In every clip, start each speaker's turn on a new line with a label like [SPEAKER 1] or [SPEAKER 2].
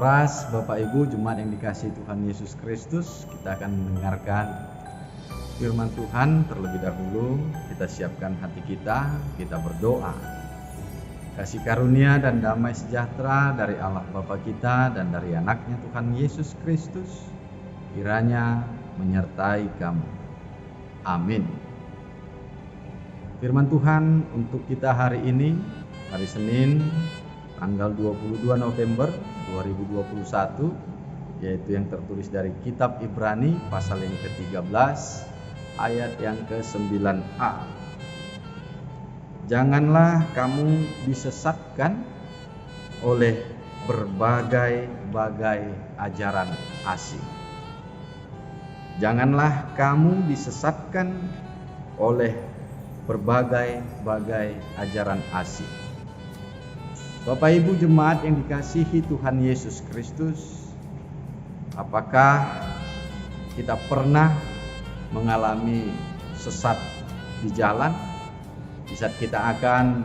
[SPEAKER 1] Oras, Bapak Ibu, jemaat yang dikasihi Tuhan Yesus Kristus, kita akan mendengarkan firman Tuhan. Terlebih dahulu kita siapkan hati kita berdoa. Kasih karunia dan damai sejahtera dari Allah Bapa kita dan dari anaknya Tuhan Yesus Kristus kiranya menyertai kamu. Amin. Firman Tuhan untuk kita hari ini, hari Senin, tanggal 22 November 2021, yaitu yang tertulis dari kitab Ibrani pasal yang ke-13 ayat yang ke-9a. Janganlah kamu disesatkan oleh berbagai-bagai ajaran asing. Janganlah kamu disesatkan oleh berbagai-bagai ajaran asing. Bapak Ibu jemaat yang dikasihi Tuhan Yesus Kristus, apakah kita pernah mengalami sesat di jalan di saat kita akan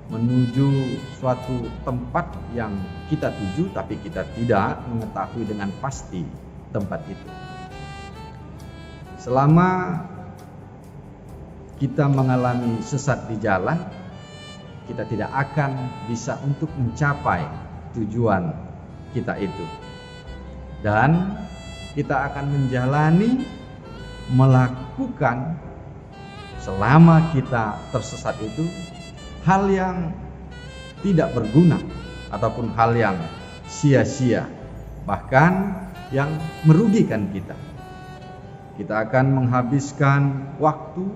[SPEAKER 1] menuju suatu tempat yang kita tuju tapi kita tidak mengetahui dengan pasti tempat itu? Selama kita mengalami sesat di jalan, kita tidak akan bisa untuk mencapai tujuan kita itu. Dan kita akan melakukan selama kita tersesat itu hal yang tidak berguna ataupun hal yang sia-sia, bahkan yang merugikan kita. Kita akan menghabiskan waktu,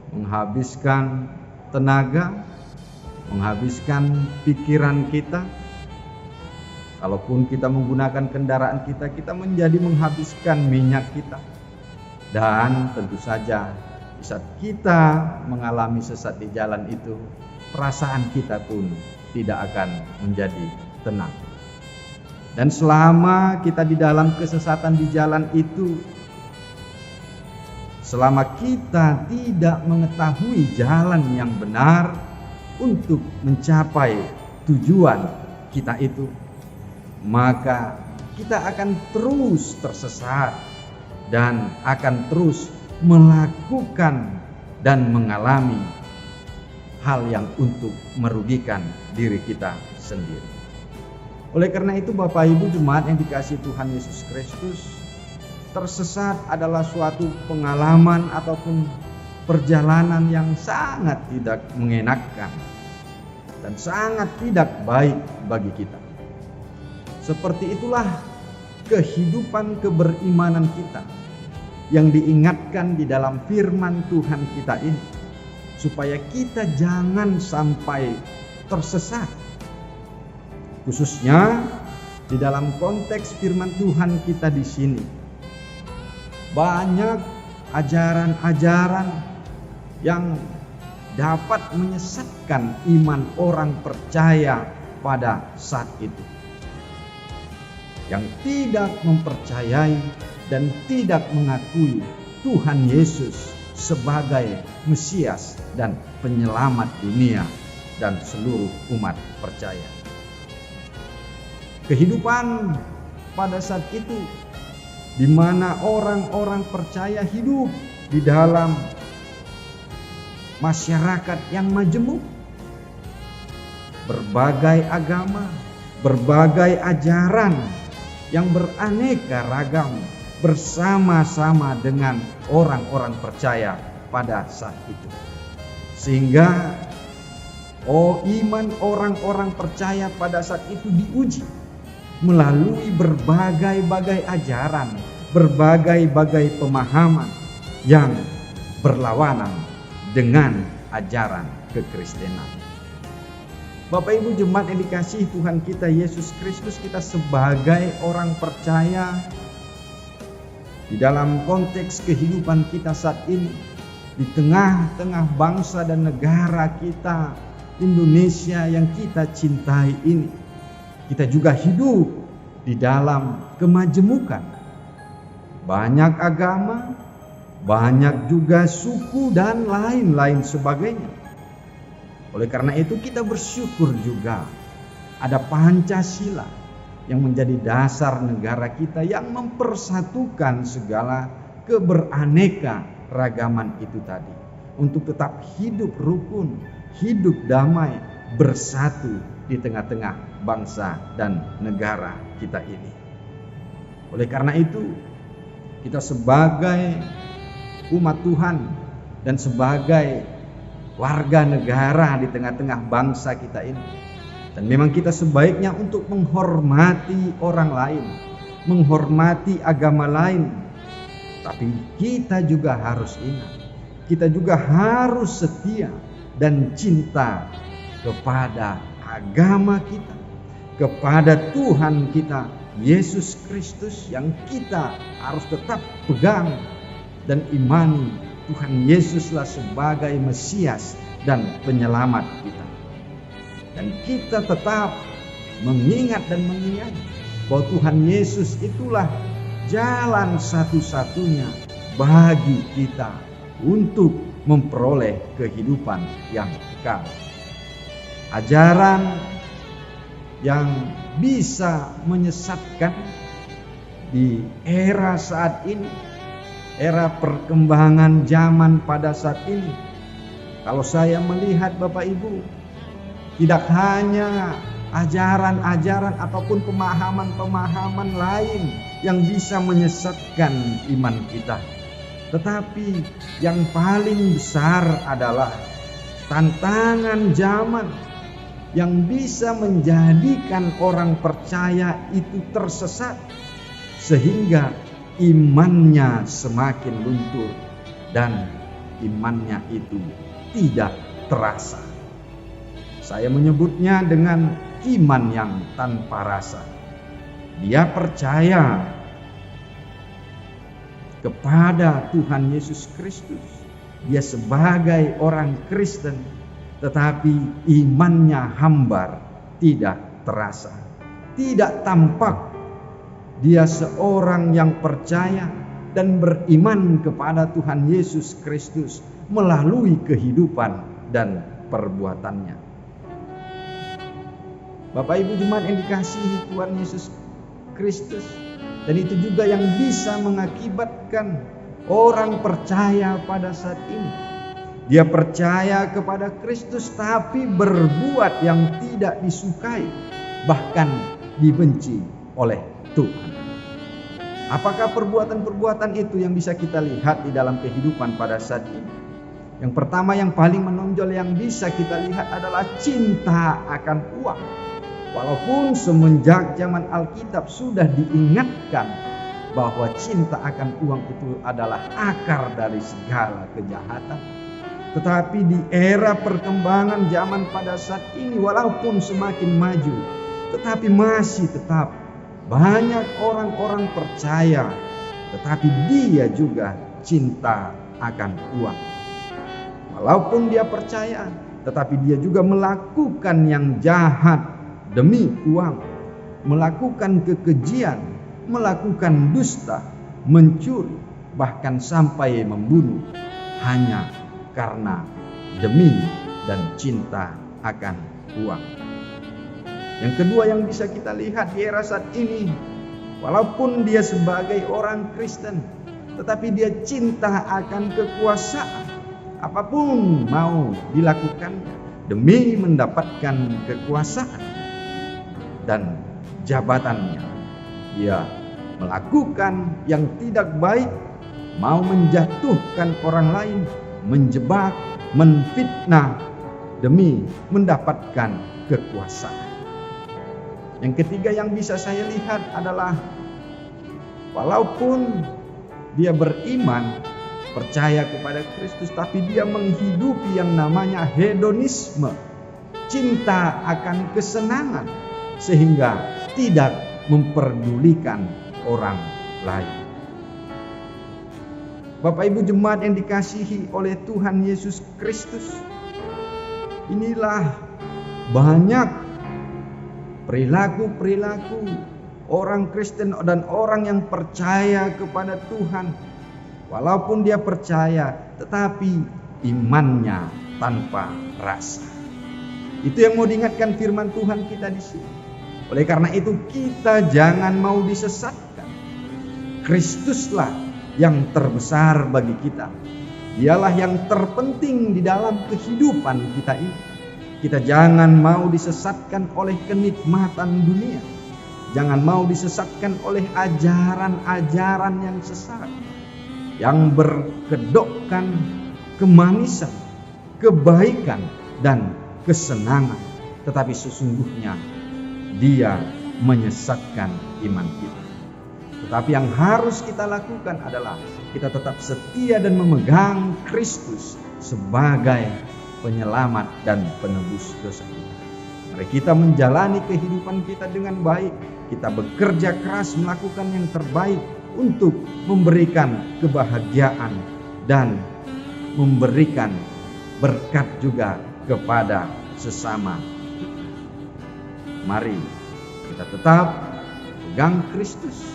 [SPEAKER 1] menghabiskan tenaga, menghabiskan pikiran kita. Kalaupun kita menggunakan kendaraan kita menjadi menghabiskan minyak kita. Dan tentu saja di saat kita mengalami sesat di jalan itu, perasaan kita pun tidak akan menjadi tenang. Dan selama kita di dalam kesesatan di jalan itu, selama kita tidak mengetahui jalan yang benar untuk mencapai tujuan kita itu, maka kita akan terus tersesat dan akan terus melakukan dan mengalami hal yang untuk merugikan diri kita sendiri. Oleh karena itu Bapak Ibu jemaat yang dikasihi Tuhan Yesus Kristus, tersesat adalah suatu pengalaman ataupun perjalanan yang sangat tidak mengenakkan dan sangat tidak baik bagi kita. Seperti itulah kehidupan keberimanan kita yang diingatkan di dalam firman Tuhan kita ini, supaya kita jangan sampai tersesat. Khususnya di dalam konteks firman Tuhan kita di sini, banyak ajaran-ajaran yang dapat menyesatkan iman orang percaya pada saat itu, yang tidak mempercayai dan tidak mengakui Tuhan Yesus sebagai Mesias dan penyelamat dunia dan seluruh umat percaya. Kehidupan pada saat itu, di mana orang-orang percaya hidup di dalam masyarakat yang majemuk, berbagai agama, berbagai ajaran yang beraneka ragam bersama-sama dengan orang-orang percaya pada saat itu. Sehingga iman orang-orang percaya pada saat itu diuji melalui berbagai-bagai ajaran, berbagai-bagai pemahaman yang berlawanan dengan ajaran kekristenan. Bapak Ibu jemaat yang dikasihi Tuhan kita Yesus Kristus, kita sebagai orang percaya di dalam konteks kehidupan kita saat ini, di tengah-tengah bangsa dan negara kita Indonesia yang kita cintai ini, kita juga hidup di dalam kemajemukan. Banyak agama, banyak juga suku dan lain-lain sebagainya. Oleh karena itu kita bersyukur juga ada Pancasila yang menjadi dasar negara kita, yang mempersatukan segala keberaneka ragaman itu tadi, untuk tetap hidup rukun, hidup damai, bersatu di tengah-tengah bangsa dan negara kita ini. Oleh karena itu, kita sebagai umat Tuhan dan sebagai warga negara di tengah-tengah bangsa kita ini, dan memang kita sebaiknya untuk menghormati orang lain, menghormati agama lain, tapi kita juga harus ingat, kita juga harus setia dan cinta kepada agama kita, kepada Tuhan kita Yesus Kristus, yang kita harus tetap pegang dan imani Tuhan Yesuslah sebagai Mesias dan penyelamat kita. Dan kita tetap mengingat dan mengingat bahwa Tuhan Yesus itulah jalan satu-satunya bagi kita untuk memperoleh kehidupan yang kekal. Ajaran yang bisa menyesatkan di era saat ini, era perkembangan zaman pada saat ini. Kalau saya melihat Bapak Ibu, tidak hanya ajaran-ajaran ataupun pemahaman-pemahaman lain yang bisa menyesatkan iman kita, tetapi yang paling besar adalah tantangan zaman yang bisa menjadikan orang percaya itu tersesat, sehingga imannya semakin luntur dan imannya itu tidak terasa. Saya menyebutnya dengan iman yang tanpa rasa. Dia percaya kepada Tuhan Yesus Kristus, dia sebagai orang Kristen, tetapi imannya hambar, tidak terasa, tidak tampak. Dia seorang yang percaya dan beriman kepada Tuhan Yesus Kristus melalui kehidupan dan perbuatannya. Bapak Ibu jemaat yang dikasihi Tuhan Yesus Kristus, dan itu juga yang bisa mengakibatkan orang percaya pada saat ini. Dia percaya kepada Kristus tapi berbuat yang tidak disukai, bahkan dibenci oleh Tuhan. Apakah perbuatan-perbuatan itu yang bisa kita lihat di dalam kehidupan pada saat ini? Yang pertama, yang paling menonjol yang bisa kita lihat adalah cinta akan uang. Walaupun semenjak zaman Alkitab sudah diingatkan bahwa cinta akan uang itu adalah akar dari segala kejahatan, tetapi di era perkembangan zaman pada saat ini, walaupun semakin maju, tetapi masih tetap banyak orang-orang percaya, tetapi dia juga cinta akan uang. Walaupun dia percaya, tetapi dia juga melakukan yang jahat demi uang, melakukan kekejian, melakukan dusta, mencuri, bahkan sampai membunuh hanya karena demi dan cinta akan uang. Yang kedua yang bisa kita lihat di era saat ini, walaupun dia sebagai orang Kristen, tetapi dia cinta akan kekuasaan. Apapun mau dilakukan demi mendapatkan kekuasaan dan jabatannya. Dia melakukan yang tidak baik, mau menjatuhkan orang lain, menjebak, menfitnah demi mendapatkan kekuasaan. Yang ketiga yang bisa saya lihat adalah walaupun dia beriman, percaya kepada Kristus, tapi dia menghidupi yang namanya hedonisme, cinta akan kesenangan, sehingga tidak memperdulikan orang lain. Bapak Ibu jemaat yang dikasihi oleh Tuhan Yesus Kristus, inilah banyak perilaku-perilaku orang Kristen dan orang yang percaya kepada Tuhan. Walaupun dia percaya, tetapi imannya tanpa rasa. Itu yang mau diingatkan firman Tuhan kita di sini. Oleh karena itu kita jangan mau disesatkan. Kristuslah yang terbesar bagi kita. Dialah yang terpenting di dalam kehidupan kita ini. Kita jangan mau disesatkan oleh kenikmatan dunia. Jangan mau disesatkan oleh ajaran-ajaran yang sesat, yang berkedokkan kemanisan, kebaikan, dan kesenangan. Tetapi sesungguhnya dia menyesatkan iman kita. Tetapi yang harus kita lakukan adalah kita tetap setia dan memegang Kristus sebagai penyelamat dan penebus dosa kita. Mari kita menjalani kehidupan kita dengan baik. Kita bekerja keras melakukan yang terbaik untuk memberikan kebahagiaan dan memberikan berkat juga kepada sesama. Mari kita tetap pegang Kristus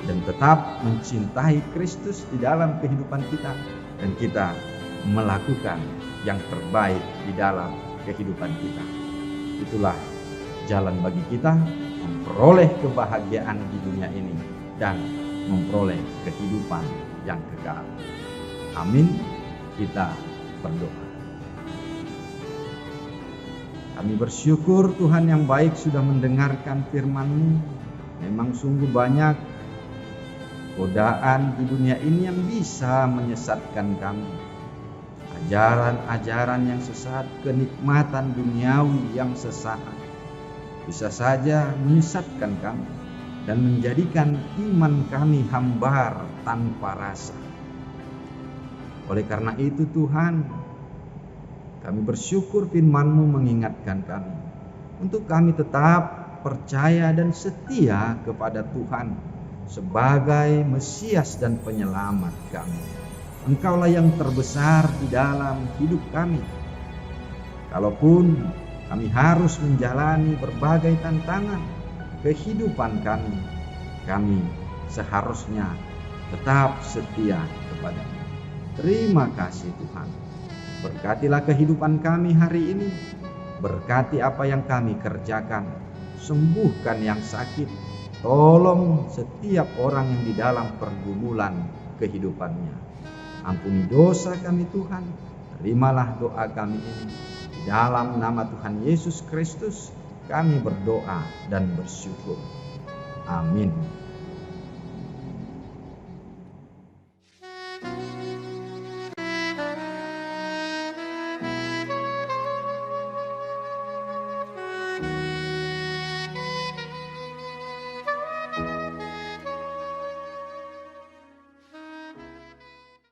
[SPEAKER 1] dan tetap mencintai Kristus di dalam kehidupan kita, dan kita melakukan yang terbaik di dalam kehidupan kita. Itulah jalan bagi kita memperoleh kebahagiaan di dunia ini dan memperoleh kehidupan yang kekal. Amin. Kita berdoa. Kami bersyukur Tuhan yang baik sudah mendengarkan firman-Mu. Memang sungguh banyak godaan di dunia ini yang bisa menyesatkan kami. Ajaran-ajaran yang sesat, kenikmatan duniawi yang sesat bisa saja menyesatkan kami dan menjadikan iman kami hambar tanpa rasa. Oleh karena itu Tuhan, kami bersyukur firman-Mu mengingatkan kami untuk kami tetap percaya dan setia kepada Tuhan sebagai Mesias dan penyelamat kami. Engkaulah yang terbesar di dalam hidup kami. Kalaupun kami harus menjalani berbagai tantangan kehidupan kami seharusnya tetap setia kepada-Mu. Terima kasih Tuhan. Berkatilah kehidupan kami hari ini. Berkati apa yang kami kerjakan. Sembuhkan yang sakit. Tolong setiap orang yang di dalam pergumulan kehidupannya. Ampuni dosa kami Tuhan. Terimalah doa kami ini. Di dalam nama Tuhan Yesus Kristus kami berdoa dan bersyukur. Amin.